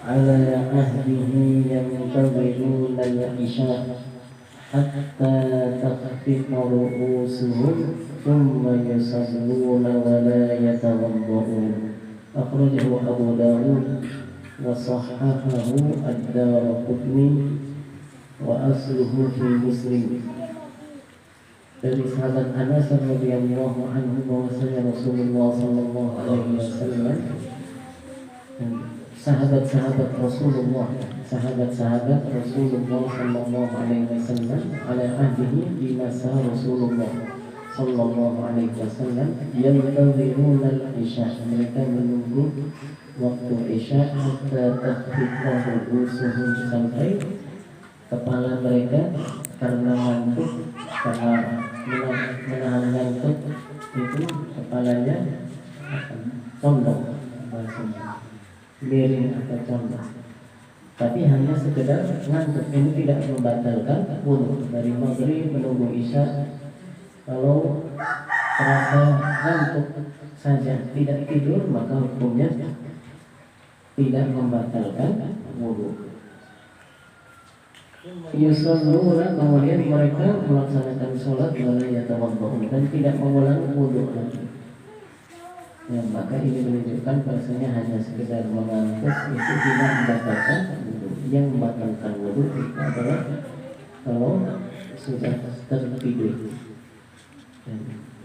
على عهده ينتظرون العشاء حتى تخفق رؤوسهم ثم يصلون ولا يتوضؤون. أخرجه أبو داود وصححه الدارقطني وأصله في Muslim. Dari sahabat Anas radhiyallahu anhu bahwasanya Rasulullah sallallahu alaihi wasallam, sahabat-sahabat Rasulullah sallallahu alaihi wasallam ala ahdihi di masa Rasulullah sallallahu alaihi wasallam yantaziruna al-isya, mereka menunggu waktu isya hatta takhfiqa ru'usuhum, sampai kepala mereka karena ngantuk, karena menahan ngantuk itu kepalanya condong, bahasanya miring atau condong, tapi hanya sekedar ngantuk. Ini tidak membatalkan wudu. Dari maghrib menunggu isya, kalau terasa ngantuk saja tidak tidur, maka hukumnya tidak membatalkan wudu. Yusalluna, kemudian mereka melaksanakan sholat wala yatawadda'un, dan tidak mengulang wudu lagi. Ya, maka ini menunjukkan bahasanya hanya sekedar mengantuk itu tidak membatalkan wudu. Yang membatalkan wudu itu adalah kalau sudah tertidur.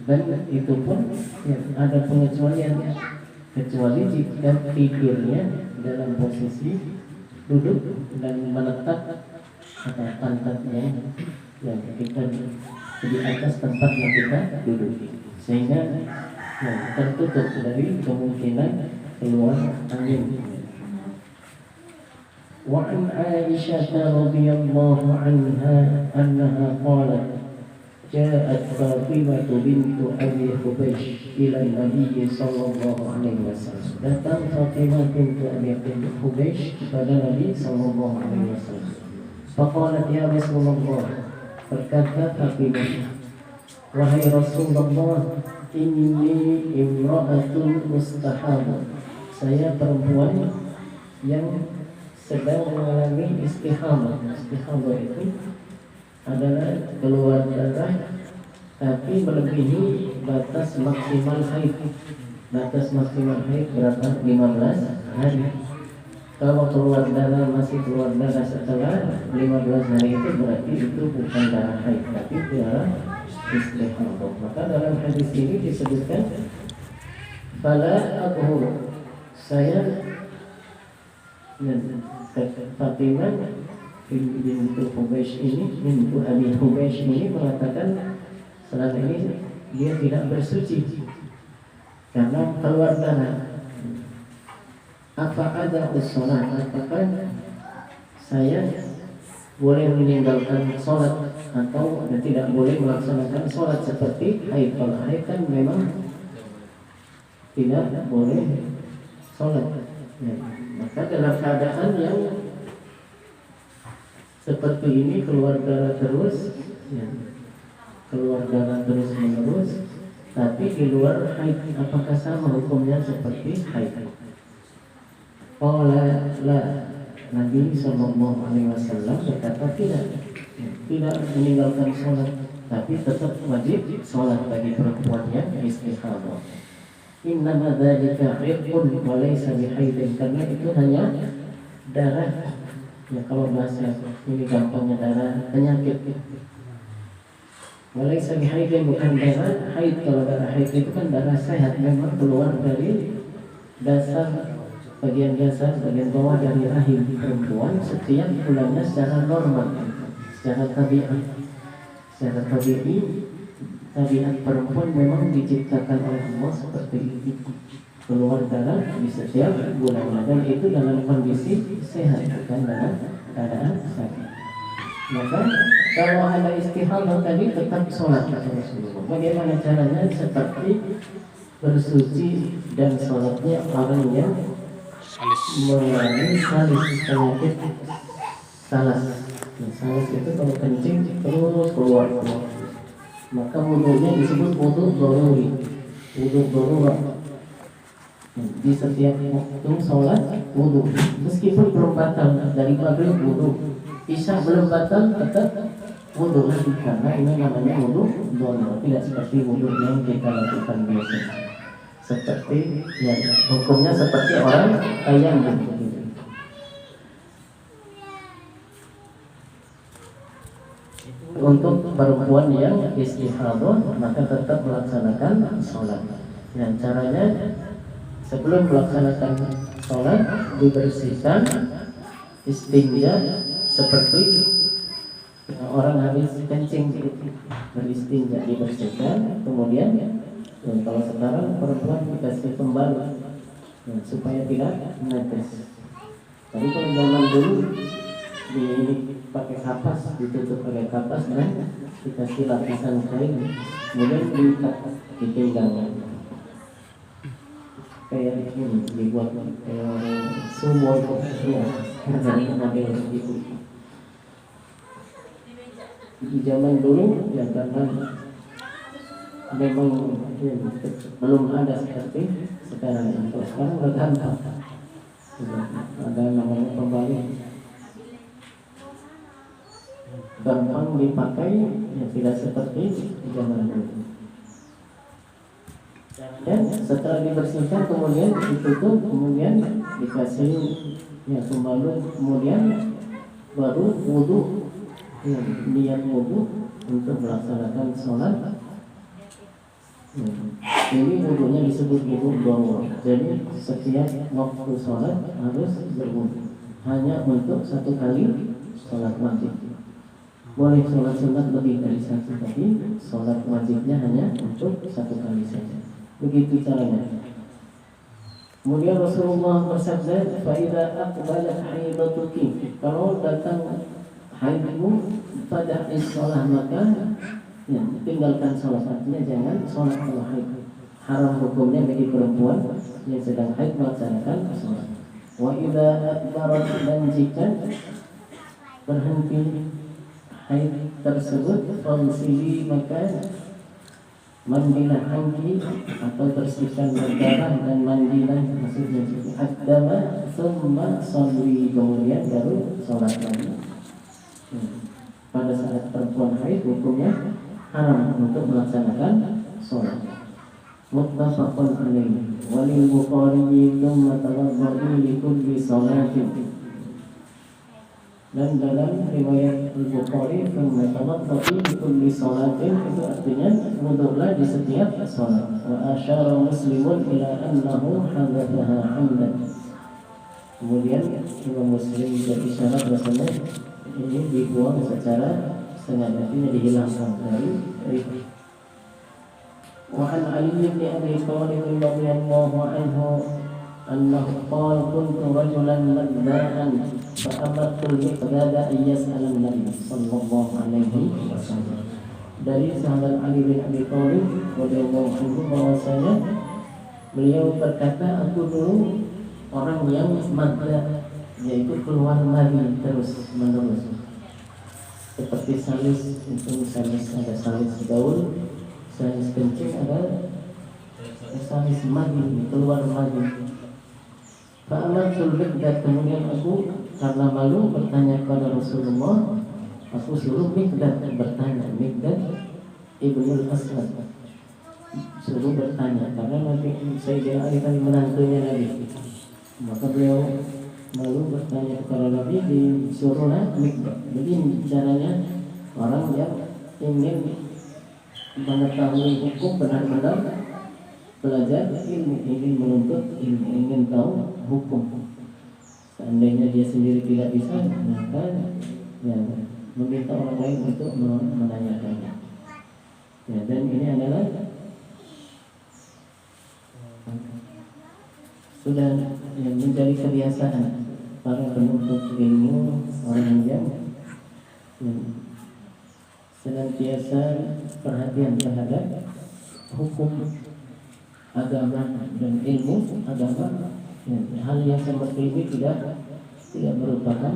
Dan itu pun ya, ada pengecualiannya, kecuali jika tidurnya dalam posisi duduk dan menetap atau pantatnya yang kita di atas tempat yang kita duduk, sehingga ya, tertutup dari kemungkinan keluar angin. Wa an Aisyah radhiyallahu anha annaha qalat ja'at Fatimah bintu Abi Hubaysh ila Nabi sallallahu alaihi wasallam. Datang Fatimah bintu Abi Hubaysh kepada Nabi sallallahu alaihi wasallam. Faqalat ya Rasulullah, berkata Fatimah, wahai Rasulullah, inni imra'atun mustahadah, saya perempuan yang sedang mengalami istihadah. Istihadah itu adalah keluar darah tapi melebihi batas maksimal haid. Batas maksimal haid berapa? 15 hari. Kalau keluar darah masih keluar darah setelah 15 hari itu berarti itu bukan darah haid tapi darah istihadah. Maka dalam hadis ini disebutkan fala athur, saya Fatimah bintu Hubaysh ini, bintu Abi Hubaysh ini mengatakan selama ini dia tidak bersuci karena keluar darah. Apa ada sholat? Apakah saya boleh meninggalkan sholat atau tidak boleh melaksanakan sholat seperti haid? Kalau haid kan memang tidak boleh sholat. Ya. Maka dalam keadaan yang seperti ini keluar darah terus, ya, keluar darah terus menerus, tapi di luar haid, apakah sama hukumnya seperti haid? Qala la, Nabi sallallahu alaihi wasallam berkata tidak meninggalkan sholat, tapi tetap wajib sholat bagi perempuan yang istihadah. Innama dzalika irqun wa laysa bihaidin, karena itu hanya darah. Ya, kalau bahasa ini gampangnya darah penyakit. Wa laysa bihaidin, bukan darah haid. Kalau darah haid itu kan darah sehat, memang keluar dari dasar, bagian dasar, bagian bawah dari rahim perempuan setiap bulannya secara normal, secara tabiat. Secara tabiat perempuan memang diciptakan oleh Allah seperti itu, keluar darah di setiap bulannya, dan itu dalam kondisi sehat, bukan dalam keadaan sakit. Maka kalau ada istihadah tadi tetap sholat kata Rasulullah. Bagaimana caranya? Seperti bersuci dan sholatnya orang yang mengalami penyakit salas. Nah, salas itu kalau kencing terus keluar, maka wudunya disebut wudu doruri, wudu dorura. Di setiap waktu sholat wudhu, meskipun belum batal dari maghrib wudhu, isya belum batal tetap wudhu lagi karena ini namanya wudhu dono, tidak seperti wudhu yang kita lakukan biasa. Seperti ya hukumnya seperti orang tayamum. Untuk perempuan yang istihadah maka tetap melaksanakan sholat. Dan caranya sebelum melaksanakan sholat dibersihkan, istinja seperti orang habis kencing beristinja dibersihkan, kemudian kalau sekarang perempuan dikasih pembalut supaya tidak menetes. Tapi kalau zaman dulu dipakai kapas, ditutup pakai kapas dan dikasih lapisan kain, kemudian di pinggang kayak ini dibuat kayak sumur ya, dari model itu. Di zaman dulu ya karena memang ya, belum ada seperti sekarang. Kalau sekarang udah gampang, ada namanya pembalik, gampang dipakai, ya tidak seperti di zaman dulu. Dan setelah dibersihkan kemudian ditutup, kemudian dikasih ya pembalut, kemudian baru wudhu, ya, niat wudhu untuk melaksanakan sholat. Ini wudhunya disebut wudhu dono. Jadi setiap waktu sholat harus berwudhu, hanya untuk satu kali sholat wajib. Boleh sholat sunat lebih dari satu, tapi sholat wajibnya hanya untuk satu kali saja. Begitu caranya. Kemudian Rasulullah bersabda, "Fa'idza aqbalat haidatuki," kalau datang haidmu pada sholat maka ya, tinggalkan sholat, artinya jangan sholat kalau haid. Haram hukumnya bagi perempuan yang sedang haid melaksanakan sholat. Wa idza adbarat, dan jika berhenti haid tersebut, fansili maka mandilah anki atau bersihkan darah, dan mandilah maksudnya adama summa sholli, kemudian baru sholat lagi. Pada saat perempuan haid hukumnya haram untuk melaksanakan sholat. Muttafaqun alaihi. Walil Bukhari tsumma tawadda'i li kulli sholatin. Dan dalam riwayat Al-Bukhari tsumma tawadda'i li kulli sholatin, itu artinya wudhulah di setiap sholat. Wa asyara Muslimun ila annahu hadathaha hamdan. Kemudian Imam Muslim berisyarat bahasanya ini dibuang secara sengaja, artinya dihilangkan dari. Wa an Ali bin Abi Thalib radhiyallahu anhu annahu qala kuntu rajulan madda'an fa amartu al-Miqdad an yas'ala an-nabiy sallallahu alaihi wasallam. Dari sahabat Ali bin Abi Thalib radhiyallahu anhu bahwasanya beliau berkata, aku dulu orang yang madda, yaitu keluar madi terus menerus. Seperti salis, itu salis, ada salis gaul, salis kencing, ada salis madi, keluar madi. Fa'amatul Miqdad, kemudian aku karena malu bertanya kepada Rasulullah, aku suruh Miqdad bertanya, Miqdad Ibnul Aswad suruh bertanya, karena nanti Sayyidina Ali kan menantunya Nabi, maka beliau malu bertanya kepada Nabi, disuruhlah Miqdad. Begini caranya orang yang ingin mengetahui hukum, benar-benar belajar ilmu, ingin menuntut ilmu, ingin tahu hukum. Seandainya dia sendiri tidak bisa, maka ya, meminta orang lain untuk menanyakannya. Ya, dan ini adalah sudah ya, menjadi kebiasaan para penuntut ilmu, orang yang senantiasa perhatian terhadap hukum agama dan ilmu agama. Ya, hal yang seperti ini tidak merupakan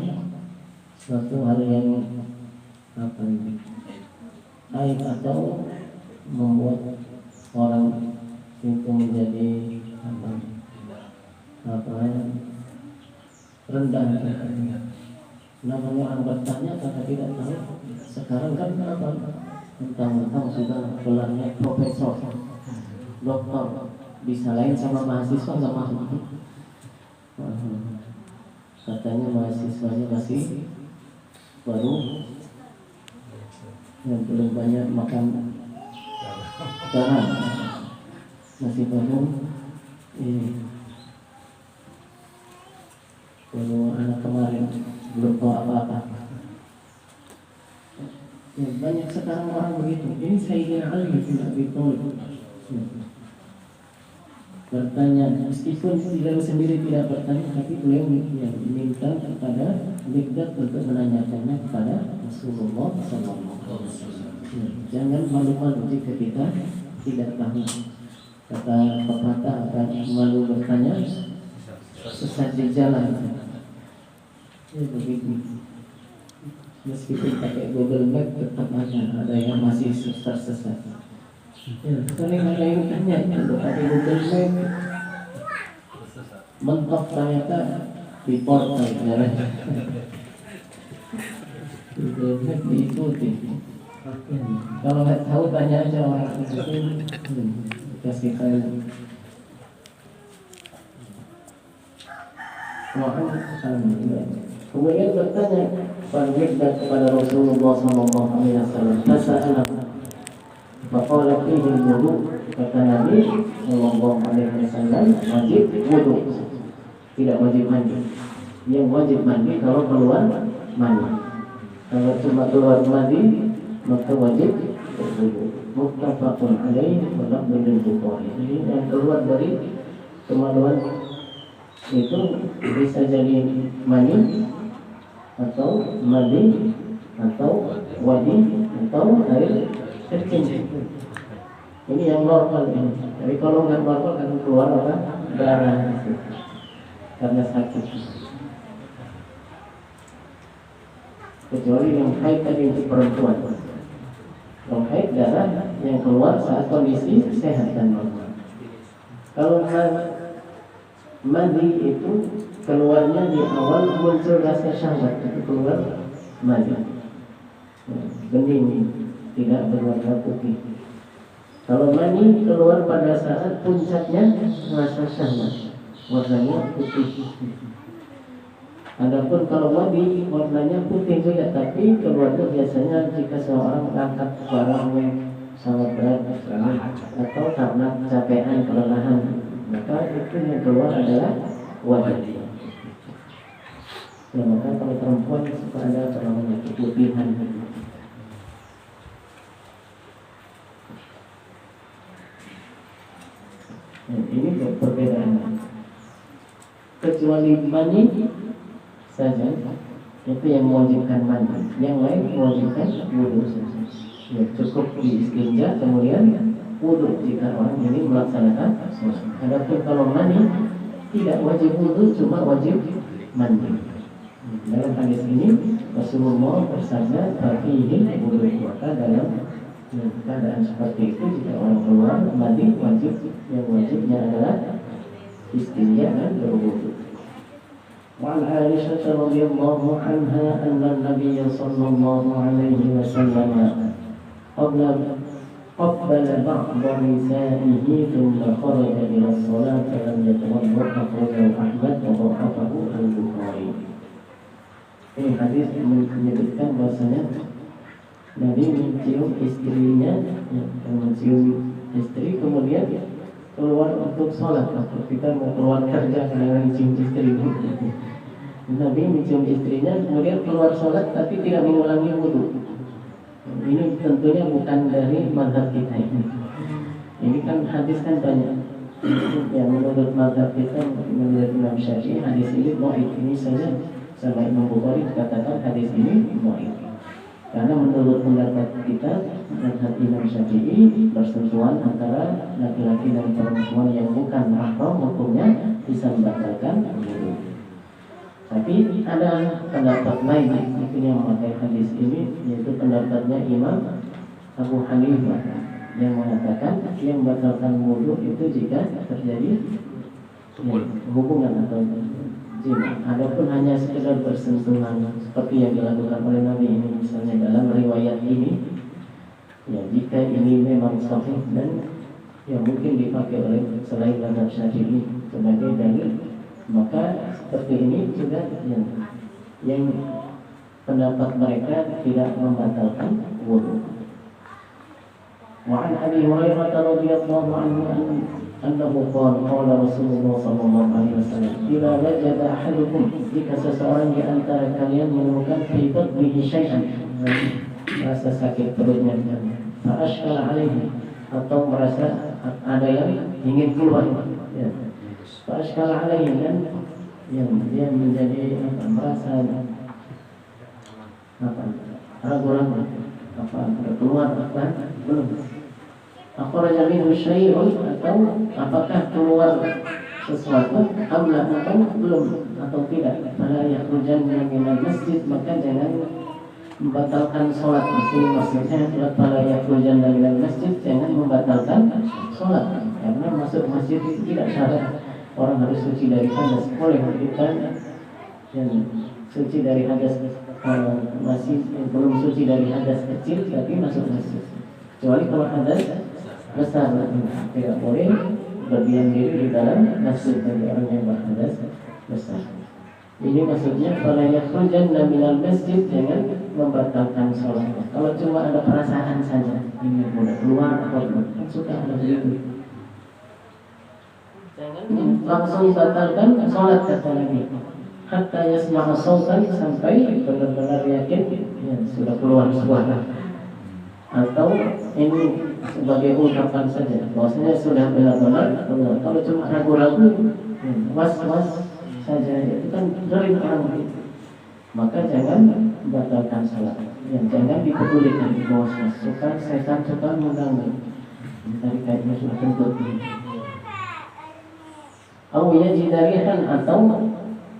suatu hal yang aib atau membuat orang itu menjadi apa rendah. Namanya orang bertanya karena tidak tahu. Sekarang kan apa? Mentang-mentang sudah gelarnya profesor, doktor, bisa lain sama mahasiswa nggak mau. Katanya mahasiswanya masih baru, yang belum banyak makan garam, masih baru. Baru anak kemarin belum tahu apa-apa. Ya, banyak sekarang orang begitu. Ini Sayyidina Ali bin Abi Thalib bertanya, meskipun beliau sendiri tidak bertanya, tapi beliau yang minta kepada Mikdad untuk menanyakannya kepada Rasulullah SAW. Jangan malu-malu jika kita tidak tahu. Kata pepatah, akan malu bertanya sesat di jalan. Ya begitu. Meskipun pakai Google Map tetap ada yang masih tersesat. Ya, sering ada yang tanya kalau pakai Google Map mentok ternyata di portal ya. Google Map diikuti. Kalau nggak tahu tanya aja orang itu. Kasih tahu. Kemudian bertanya Mikdad kepada Rasulullah SAW. Tasa'ala Maqala fihi wudu. Kata Nabi SAW, wajib wudu, tidak wajib mandi. Yang wajib mandi kalau keluar mandi. Kalau cuma keluar mandi maka wajib wudu. Muttafaqun alaihi wa lafdzul Bukhari. Jadi yang keluar dari kemaluan itu bisa jadi mani atau mandi atau wadi atau air kencing. Ini yang normal ini. Tapi kalau nggak normal kan keluar apa? Darah karena sakit. Kecuali yang haid tadi untuk perempuan. Kalau haid darah yang keluar saat kondisi sehat dan normal. Kalau mandi itu keluarnya di awal muncul rasa syahwat, itu keluar mandi. Bening, tidak berwarna putih. Kalau mani keluar pada saat puncaknya rasa syahwat, warnanya putih. Adapun kalau wadi warnanya putih juga, tapi keluarnya biasanya jika seorang mengangkat barang yang sangat berat atau karena capean kelelahan, maka itu yang keluar adalah wadi. Ya, maka kalau perempuan suka ada namanya keputihan. Ini perbedaan. Kecuali mani saja itu yang mewajibkan mandi, yang lain mewajibkan wudu saja. Ya, cukup diistinja kemudian wudu jika orang ini melaksanakan sholat. Adapun kalau mani tidak wajib wudu, cuma wajib mandi. Dalam hadis ini Rasulullah bersabda fihi wudu, maka dalam keadaan seperti itu jika orang keluar mandi wajib, yang wajibnya adalah istinja dan berwudu. وعن عائشة رضي الله عنها أن النبي صلى الله عليه وسلم قبل بعض نسائه ثم خرج إلى الصلاة فلم يتوضأ أخرجه أحمد وضعفه البخاري. Ini hadis menyebutkan bahasanya Nabi mencium istrinya, mencium istri kemudian keluar untuk sholat. Kita mau keluar kerja dengan mencium istri. Nabi mencium istrinya kemudian keluar sholat tapi tidak mengulangi wudu. Ini tentunya bukan dari mazhab kita ini. Ini kan hadis kan banyak. Yang menurut mazhab kita, menurut Imam Syafi'i, hadis ini dhaif. Ini saja sama Imam Bukhari katakan hadis ini dhaif. Karena menurut pendapat kita, mazhab Imam Syafi'i, persentuhan antara laki-laki dan perempuan yang bukan mahram hukumnya bisa membatalkan wudu. Tapi ada pendapat lain yang memakai hadis ini, yaitu pendapatnya Imam Abu Hanifah yang mengatakan yang membatalkan wudu itu jika terjadi hubungan atau zina. Adapun hanya sekedar bersentuhan seperti yang dilakukan oleh Nabi ini, misalnya dalam riwayat ini, ya jika ini memang sahih dan yang mungkin dipakai oleh selain mazhab Syafi'i sebagai dalil, maka seperti ini juga yang pendapat mereka tidak membatalkan wudu. Wa an Abi Hurairah radhiyallahu anhu annahu qala Rasulullah sallallahu alaihi wasallam, "Idza wajada ahadukum," jika seseorang di antara kalian menemukan fi batnihi syai'an, merasa sakit perutnya, fa ashkala alaihi, atau merasa ada yang ingin keluar, ya. Fa ashkala alaihi, dan yang dia menjadi merasa ragu-ragu, keluar belum, akhraja minhu syai'un, atau apakah keluar sesuatu, amla, atau belum atau tidak, fala yakhrujanna minal masjid, maka jangan membatalkan sholat. Di sini maksudnya fala yakhrujanna minal masjid, jangan membatalkan sholat, karena masuk masjid itu tidak syarat orang harus suci dari hadas. Boleh kita yang suci dari hadas, masih belum suci dari hadas kecil tapi masuk masjid, kecuali kalau hadas besar tidak boleh berdiam diri di dalam masjid bagi orang yang berhadas besar. Ini maksudnya fala yakhrujanna minal masjid, jangan membatalkan sholatnya. Kalau cuma ada perasaan saja ingin boleh keluar atau belum, suka ada begitu, jangan langsung batalkan sholat, kata Nabi, hatta yasma'a sautan, sampai benar-benar yakin ya, sudah keluar suara, atau ini sebagai ungkapan saja bahwasanya sudah benar-benar keluar. Kalau cuma ragu-ragu, was-was saja, itu kan dari orang, maka jangan batalkan salat. Yang jangan dipedulikan, was-was, suka setan suka mengganggu, tadi kayaknya sudah kentut. Awiyah jidarihan, atau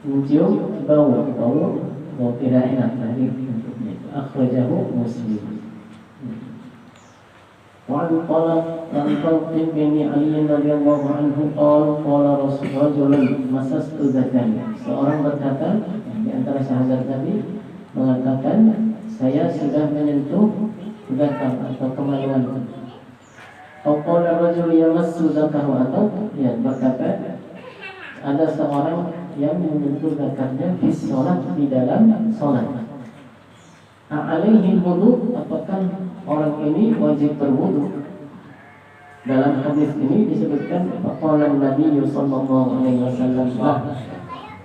mencium bau tidak enak tadi. Akhrajahu Muslim. وعن طلق بن علي رضي الله عنه قال رسول رجل مسست ذكري, seorang berkata di antara sahabat Nabi mengatakan, saya sudah menyentuh zakar atau kemaluan. Qala rajul yamassu zakaru, atau ya berkata ada seorang yang menyentuh zakarnya di sholat, di dalam sholat. Alaihi wudu, apakah orang ini wajib berwudu? Dalam hadis ini disebutkan qala Nabi sallallahu alaihi wasallam,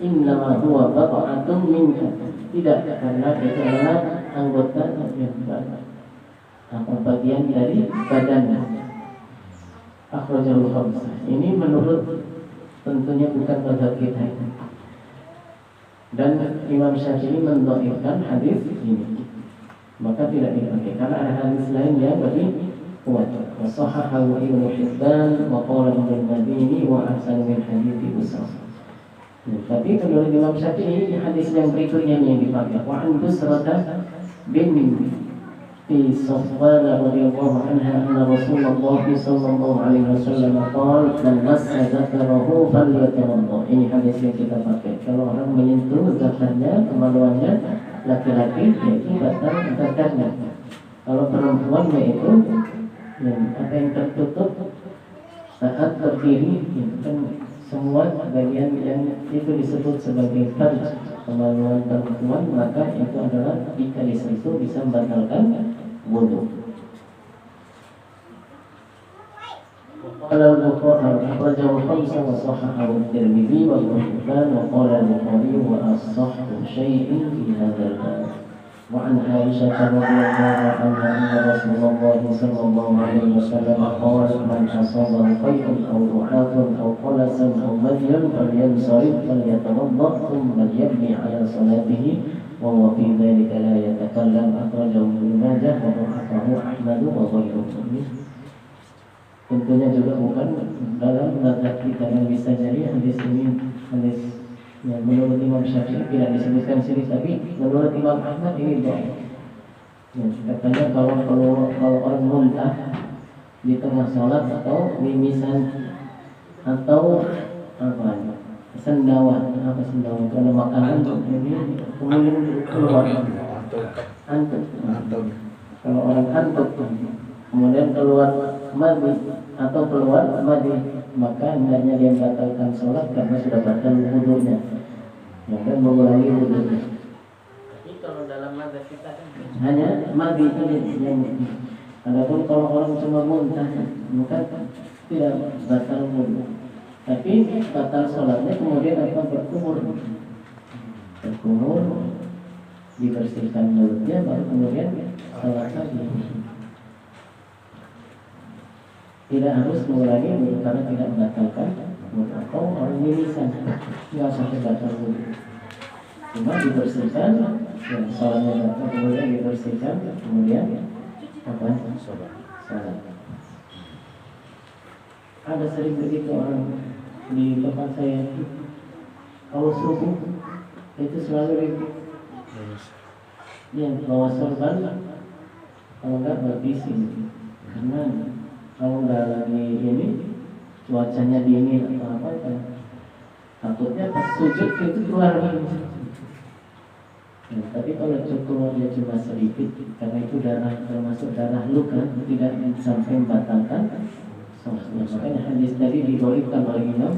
inna huwa bat'atun minka, tidak, karena itu adalah anggota bagian dari badan. Akhrajahu khamsah. Ini menurut tentunya bukan mazhab kita, dan Imam Syafi'i mendhaifkan hadis ini, maka tidak dipakai karena ada hadis lain yang lebih kuat. Wa sahahahu Ibnu Hibban wa qala Ibnu Madini wa ahsan min hadits Usama. Tapi menurut Imam Syafi'i hadis yang berikutnya yang dipakai. Wa an Busrata bin Safwan radhiyallahu anha anna Rasulullah sallallahu alaihi wasallam qala man massa dzakarahu falyatawadda. Ini hadis yang kita pakai. Kalau orang menyentuh zakarnya, kemaluannya laki-laki, yaitu batal zakarnya. Kalau perempuan, yaitu apa yang tertutup saat berdiri, itu kan semua bagian yang itu disebut sebagai farj, kemaluan perempuan, maka itu adalah jika disentuh bisa membatalkan wudu. Qala al-Bukhari akhrajahu khamsah wa sahahahu at-Tirmidzi wa Ibnu Hibban wa qala al-Bukhari wa as-sahhu syai'in fi hadzal bab. Wa an Aisyah radhiyallahu anha anna Rasulullah sallallahu alaihi wasallam qala man asabahu qay'un aw du'afun aw qalasan aw madyan falyansarif falyatawadda thumma yabni ala salatihi wa huwa fi dhalika la yatakallam. Akhrajahu Ibnu Majah wa rawahu Ahmad wa ghayruhu. Tentunya juga bukan dalam mazhab kita, yang bisa jadi hadis ini hadis yang menurut Imam Syafi'i tidak disebutkan sini, tapi menurut Imam Ahmad ini dhaif. Ya, katanya kalau orang muntah di tengah sholat atau mimisan atau apa sendawa, apa sendawa kalau makanan ini kemudian keluar antuk. Kalau orang antuk kemudian keluar madi atau keluar madi, maka hendaknya dia membatalkan sholat karena sudah batal wudunya, maka mengulangi wudunya. Tapi kalau dalam mazhab kita hanya madi ini yang. Adapun kalau orang cuma muntah, maka tidak batal wudu. Tapi batal sholatnya kemudian apa, berkumur, dibersihkan mulutnya, baru kemudian sholat lagi. Tidak harus mengulangi wudu karena tidak membatalkan wudu. Atau orang mimisan, nggak sampai batal wudu, cuma dibersihkan, ya, sholatnya batal, kemudian dibersihkan, kemudian apa? Sholat. Ada sering begitu orang di tempat saya, kalau subuh itu selalu ribut, ya bawa sorban, kalau enggak berpising, karena kalau enggak lagi ini cuacanya dingin atau apa, takutnya pas sujud itu keluar lagi. Tapi kalau keluarnya cuma sedikit, karena itu darah, termasuk darah luka, tidak sampai membatalkan sholatnya. Makanya hadis tadi dibawakan oleh Imam.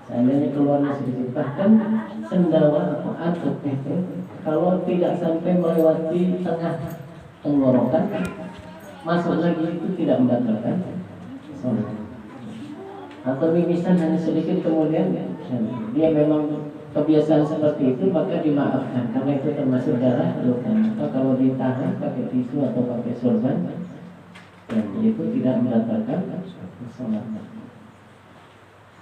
Seandainya keluarnya sedikit, bahkan sendawa atau atuk itu, kalau tidak sampai melewati tengah tenggorokan, masuk lagi itu tidak membatalkan sholat. Atau mimisan hanya sedikit kemudian dia memang kebiasaan seperti itu, maka dimaafkan karena itu termasuk darah luka. Maka kalau ditahan pakai tisu atau pakai sorban, dan itu tidak membatalkan sholat.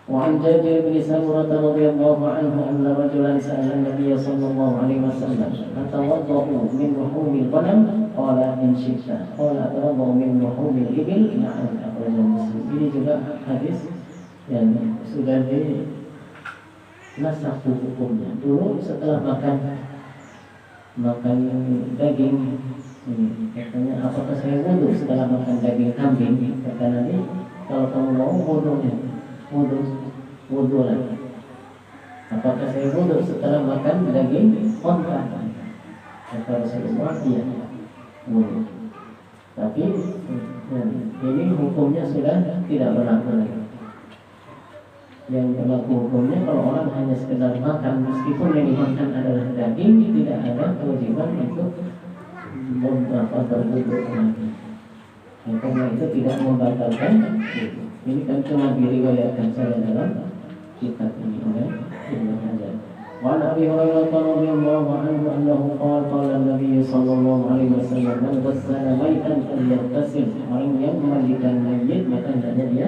وعن جابر بن سمرة رضي الله عنه أن رجلا سأل النبي صلى الله عليه وسلم أتوضأ من لحوم الغنم؟ قال إن شئت. قال أتوضأ من لحوم الإبل؟ نعم. أخرجه مسلم. Ini juga hadis yang sudah nasakh hukumnya. Dulu setelah makan daging, katanya apakah saya wudu setelah makan daging kambing? Kata Nabi, kalau kamu mau wudu lagi. Apakah saya wudu setelah makan daging onta? Kata Rasulullah, iya, wudu. Tapi ini hukumnya sudah tidak berlaku lagi. Yang berlaku hukumnya kalau orang hanya sekedar makan, meskipun yang dimakan adalah daging, tidak ada kewajiban untuk berwudu lagi. Karena itu tidak membatalkan. Ini kan cuma diriwayatkan saja dalam kitab ini oleh Ibnu Hajar. Wa an Abi Hurairah radhiyallahu anhu annahu qala an-nabiy sallallahu alaihi wasallam man ghassala maitan falyaghtasil. Orang yang memandikan mayit maka hendaknya dia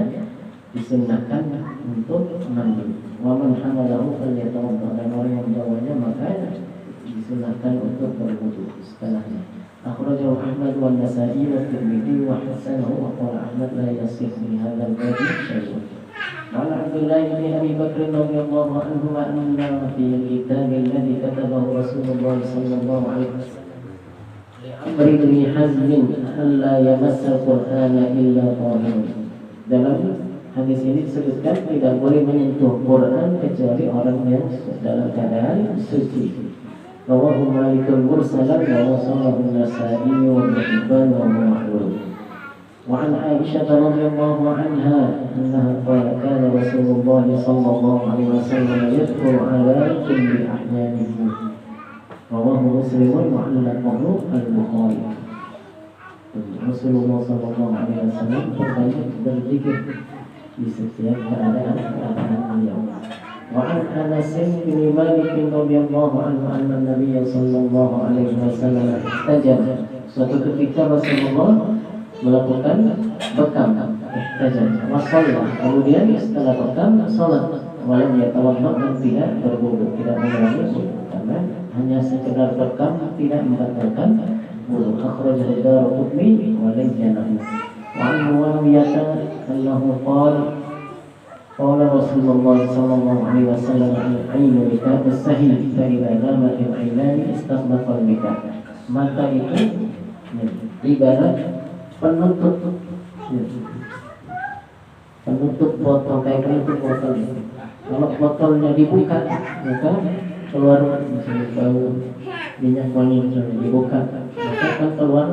disunnahkan untuk mandi. Wa man hamalahu falyatawadda. Dan orang yang membawanya maka disunnahkan untuk berwudu setelahnya. Akhrajahu Ahmad wa Nasa'i wa Tirmidzi wa hasanahu wa qala Ahmad la yasih fi hadzal bab syai'un. Wa Abdullah bin Abi Bakr radhiyallahu anhu anna fi al-kitab alladhi katabahu Rasulullah sallallahu alaihi wasallam Amr bin Hazm alla yamassa al-Qur'ana illa tahir. Dalam hadis ini disebutkan tidak boleh menyentuh Quran kecuali orang yang dalam keadaan suci. Rawahu Malik al-Mursalan wa wasalahu an-Nasa'i wa Ibn Hibban wa Mahmud. Wa an Aisyah radhiyallahu anha annaha qalat kana Rasulullah sallallahu alaihi wasallam yadhkuru ala kulli ahyanihi. Rawahu Muslim wa 'allaqahu al-Bukhari. Rasulullah sallallahu alaihi wasallam banyak berzikir di setiap keadaan beliau. وعن أنس بن مالك رضي الله عنه أن النبي صلى الله عليه وسلم احتجم. Suatu ketika Rasulullah melakukan bekam, ihtajam, wasallah. Kemudian setelah bekam, salat. Walam yatawadda dan tidak berwudu, tidak mengulangi wudu, karena hanya sekedar bekam tidak membatalkan wudu. Akhrajahu Ad-Darqutni wa Laythanahu. Wa an Muawiyah annahu qala قال رسول الله صلى الله عليه وسلم العين وكاء السهي فإذا نامت العينان استخلف الوكاء. Mata itu ibarat penutup penutup botol kayak penutup botol. Kalau botolnya dibuka, maka keluar misalnya bau minyak wangi, misalnya dibuka, maka akan keluar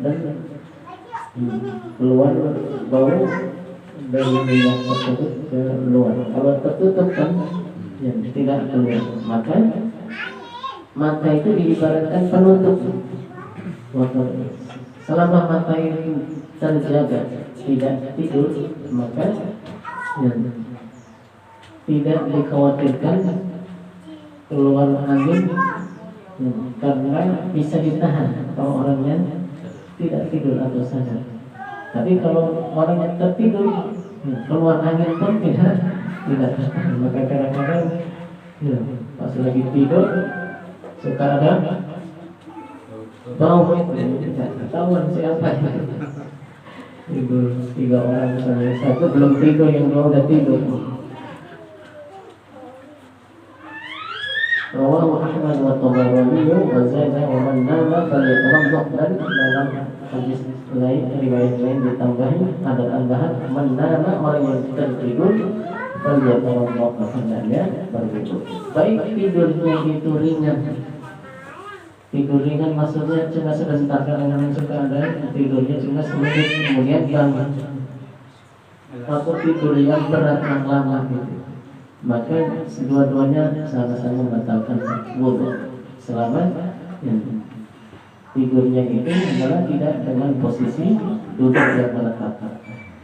dan keluar bau dari minyak tersebut keluar. Kalau tertutup kan ya, tidak keluar. Maka mata itu diibaratkan penutup botol. Selama mata ini terjaga, tidak tidur, maka ya, tidak dikhawatirkan keluar angin ya, karena bisa ditahan kalau orangnya tidak tidur atau sadar. Tapi kalau orangnya tertidur ya, keluar angin pun tidak tahan. Maka kadang-kadang ya, pas lagi tidur suka ada bau itu tidak ketahuan siapa itu. 3 orang misalnya, satu belum tidur, yang 2 udah tidur. Rawahu Ahmad wa Tabarani wa zada wa man nama falyatawaddah. Dan dalam hadis lain, riwayat lain ditambahi ada tambahan man nama, orang yang tertidur falyatawaddah, hendaknya berwudu. Baik tidurnya itu ringan. Tidur ringan maksudnya cuma sebentar, kadang-kadang suka ada tidurnya cuma semenit kemudian bangun. Atau tidur yang berat yang lama gitu. Maka dua-duanya sama-sama membatalkan wudu selama tidurnya itu adalah tidak dengan posisi duduk yang melekat,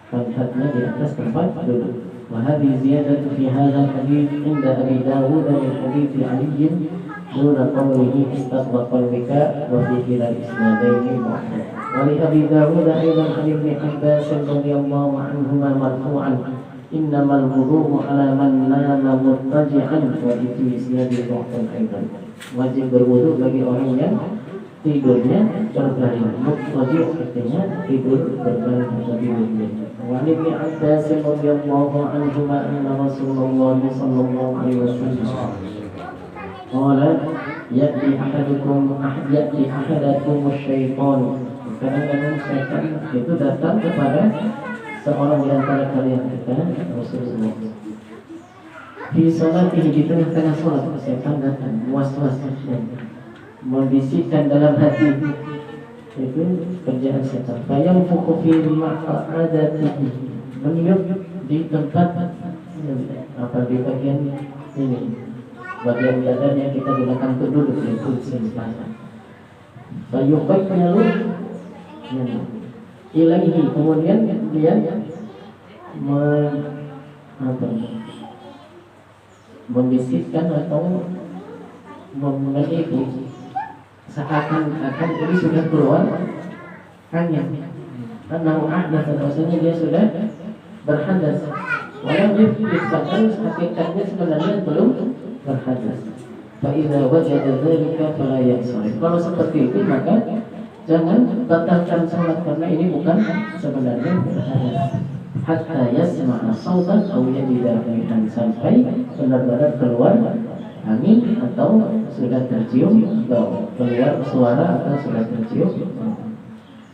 pantatnya di atas tempat duduk. Wa hadhihi ziyadatu fi hadzal hadits inda Abi Dawud min hadits Ali duna qawlihi istaqbal bika wa fi kilal isnadaini mu'tad. Wa li Abi Dawud aidan an Ibn Abbas radhiyallahu anhuma marfu'an innamal wudu'u ala man nama muttaji'an wa fi isnadi mu'tad aidan. Wajib berwudu bagi orang yang tidurnya berbaring. Muttaji' artinya tidur berbaring atau tidur. Wa Ibn Abbas radhiyallahu anhuma anna Rasulullah sallallahu alaihi wasallam qala ya'ti ahadakum asy-syaitan. Kadang-kadang syaitan itu datang kepada seorang di antara kalian, kata Rasulullah. Di salatihi, di tengah-tengah salat, syaitan datang was-was, membisikkan dalam hati. Itu kerjaan syaitan. Fayanfukhu fi maq'adatihi, meniup di tempat apa, di bagian ini, bagian dadanya kita gunakan untuk duduk, itu syaitan. Fayuqayyal ilaihi, kemudian dia membisikkan atau menipu seakan-akan ini sudah keluar angin. Karena ahdas, maksudnya dia sudah berhadas. Walau disebabkan hakikatnya sebenarnya belum berhadas. Fa idza wajada dzalika fala yansarif. Kalau seperti itu maka jangan batalkan salat, karena ini bukan sebenarnya berhadas. Hatta yasma'a sautan aw yajida rihan, sampai benar-benar keluar angin atau sudah tercium bau, keluar suara atau sudah tercium.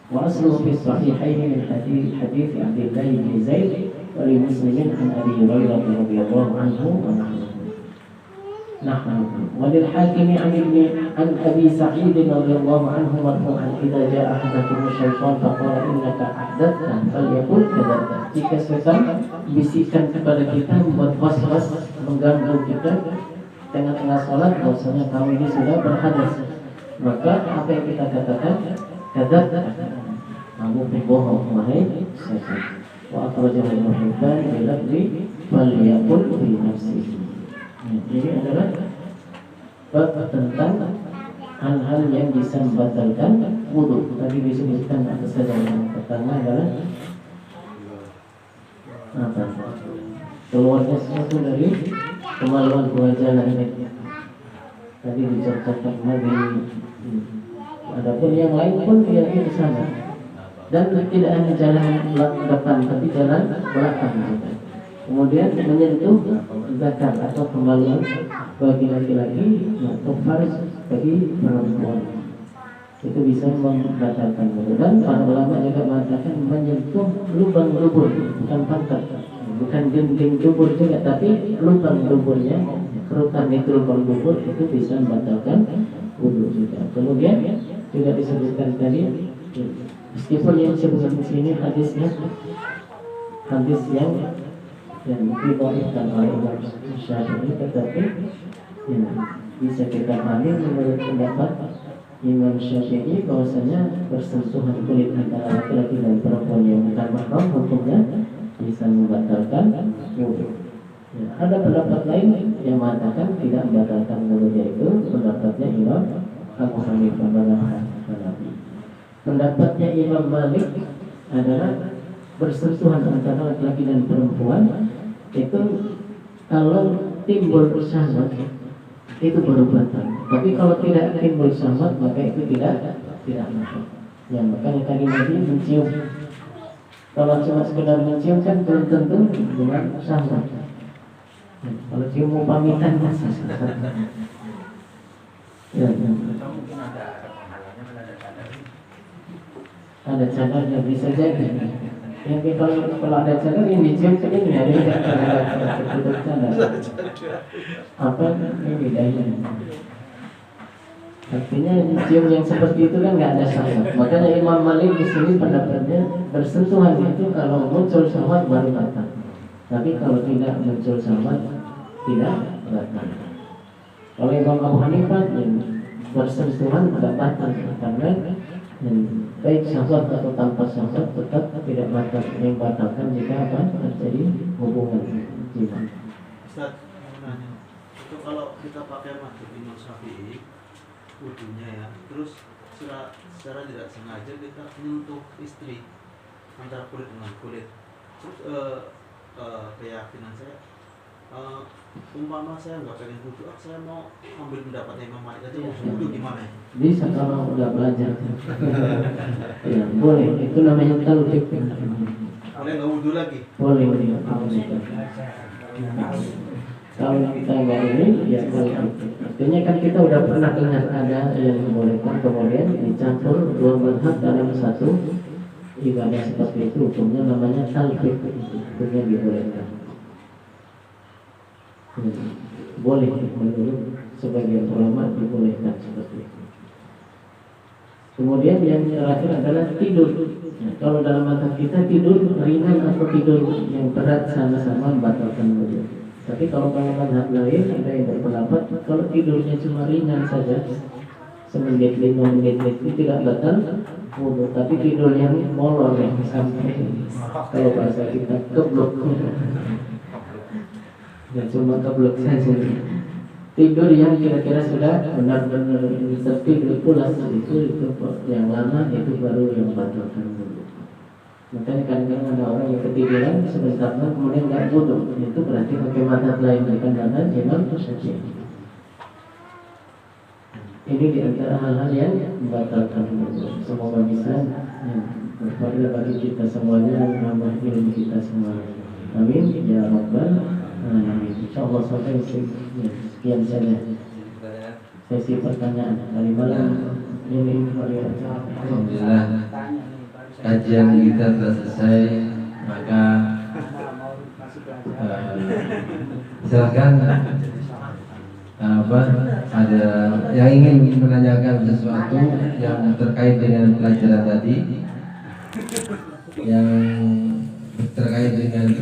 Wa asluhu fi sahihaini min hadits Abdullah bin Zaid wa li Muslimin an Abi Hurairah radhiyallahu anhu wa nahnu wa lil Hakim an Abi Sa'id radhiyallahu anhu marfu'an idza ja'a ahadakum asy-syaitan faqala innaka ahdathta falyaqul kadzabta. Jika setan bisikkan kepada kita, membuat was-was, mengganggu kita tengah-tengah salat, bahwasanya kamu ini sudah berhadas, maka apa yang kita katakan? Kadzabta, kamu berbohong wahai setan. Wa akhrajahu Ibnu Hibban bi lafzi falyaqul fi nafsihi. Ini adalah bab tentang hal-hal yang bisa membatalkan wudu. Tadi disebutkan apa saja. Yang pertama adalah apa? Keluarnya sesuatu dari kemaluan kewajaran ini. Tadi diceritakan Nabi. Adapun yang lain pun dia itu sama. Dan tidak hanya jalan depan, tapi jalan belakang juga. Kemudian menyentuh zakar atau kemaluan bagi laki-laki atau farj bagi perempuan, itu bisa membatalkan wudu. Dan para ulama juga mengatakan menyentuh lubang lubur, bukan pantat. bukan genting dubur juga, tapi lubang duburnya, kerutan itu lubang dubur itu bisa membatalkan wudu juga. Kemudian juga disebutkan tadi, meskipun yang disebutkan di sini hadisnya hadis yang diriwayatkan oleh Imam Syafi'i, tetapi bisa kita pahami menurut pendapat Imam Syafi'i bahwasanya bersentuhan kulit antara laki-laki dan perempuan yang bukan mahram hukumnya bisa membatalkan wudu. Ada pendapat lain yang mengatakan tidak membatalkan wudu, yaitu pendapatnya Imam Abu Hanifah Hanafi. Pendapatnya Imam Malik adalah bersentuhan antara laki-laki dan perempuan itu kalau timbul syahwat itu baru batal. Tapi kalau tidak timbul syahwat maka itu tidak batal. Ya, makanya tadi Nabi mencium. Kalau cuma sekedar mencium kan belum tentu dengan syahwat. Kalau cium mau pamitan kan ya. Ada cadarnya bisa jadi. Yang kalau ada cadar yang dicium ke ini ada cadar. Apa ini bedanya? Artinya cium yang seperti itu kan nggak ada syahwat. Makanya Imam Malik di sini pendapatnya bersentuhan itu kalau muncul syahwat baru batal. Tapi kalau tidak muncul syahwat tidak batal. Kalau Imam Abu Hanifah bersentuhan tidak batal karena baik syahwat atau tanpa syahwat tetap tidak batal. Yang batalkan jika terjadi hubungan jiwa. Ustaz, mau nanya, itu kalau kita pakai mazhab Imam Syafi'i wudunya ya, terus secara tidak sengaja kita menyentuh istri antara kulit dengan kulit, terus keyakinan saya umpama saya nggak pengen wudu, saya mau ambil pendapatnya Imam Malik aja, mau wudu gimana ya? Bisa kalau udah belajar. Ya, boleh. Itu namanya talfik. Boleh nggak wudu lagi? Boleh. Kalau kita nggak ini, ya boleh. Artinya kan kita udah pernah dengar ada yang membolehkan, kemudian dicampur dua mazhab dalam satu ibadah seperti itu, hukumnya namanya talfik. Hukumnya dibolehkan. Boleh menurut sebagian ulama dibolehkan seperti itu. Kemudian yang terakhir adalah tidur. Kalau dalam mazhab kita tidur ringan atau tidur yang berat sama-sama membatalkan wudu. Tapi kalau dalam mazhab lain ada yang berpendapat kalau tidurnya cuma ringan saja, semenit 5 menit itu tidak batal wudu. Tapi tidur yang molor yang sampai kalau bahasa kita keblok. Ya cuma keblok saja. Tidur yang kira-kira sudah benar-benar tertidur pulas itu yang lama itu baru yang batalkan wudu. Makanya kadang-kadang ada orang yang ketiduran sebentar kemudian nggak wudu, itu berarti pakai mazhab lain bukan dengan Imam Syafi'i. Ini di antara hal-hal yang membatalkan wudu. Semoga bisa berfaedah bagi kita semuanya, menambah ilmu kita semua. Amin ya rabbal alamin. Insyaallah sampai sekian saja sesi pertanyaan dari malam ini. Alhamdulillah kajian kita telah selesai, maka silakan ada yang ingin menanyakan sesuatu yang terkait dengan pelajaran tadi, yang terkait dengan